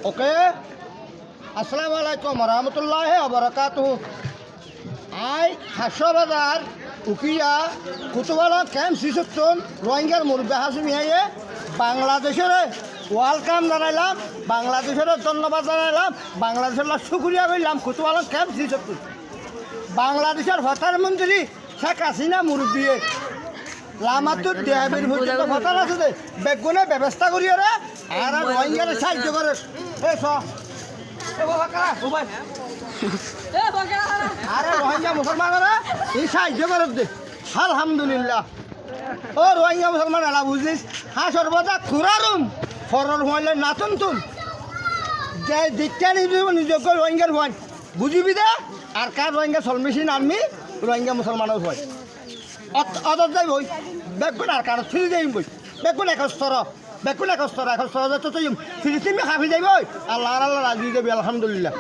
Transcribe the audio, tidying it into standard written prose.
ওকে আসসালামু আলাইকুম রহমতুল্লাহ বরকাতুহু I হাসবাজার Ukhia কুতুবালা camp শিশুত্তন রোহিঙ্গার মুরব্বী হাসিমি হাইয়ে বাংলাদেশের ওয়েলকাম জানাইলাম, বাংলাদেশের ধন্যবাদ জানাইলাম, বাংলাদেশের শুক্রিয়া করলাম। কুতুবালা ক্যাম্প শিশুত্তন বাংলাদেশের প্রধানমন্ত্রী শেখ হাসিনা মুরব্বী লামাতুর দেহাবির পর্যন্ত ভোটার আছে যে বেগুনে ব্যবস্থা করিয়ে রে আর রোহিঙ্গারে সাহায্য করে আরে রোহিঙ্গা মুসলমানরা এই সাহায্য করে দে আলহামদুলিল্লাহ। ও রোহিঙ্গা মুসলমান এলা বুঝলিস হ্যাঁ সর্বদা খুরারুম ফরর হইলে নাতুন তুন যে দীক্ষা নিজস্ব রোহিঙ্গার ভয় বুঝিবি দে আর কার রোহিঙ্গা সলমেশিন আর্মি রোহিঙ্গা মুসলমানের ভয় অত যাই বই বেগুন আর কারণ ফিরে যাই বই বেগুন একস্তর যত তুই ফিরিস্তিন খাফি যাই বই আল্লাহ আল্লাহ রাজি যাবি আলহামদুলিল্লাহ।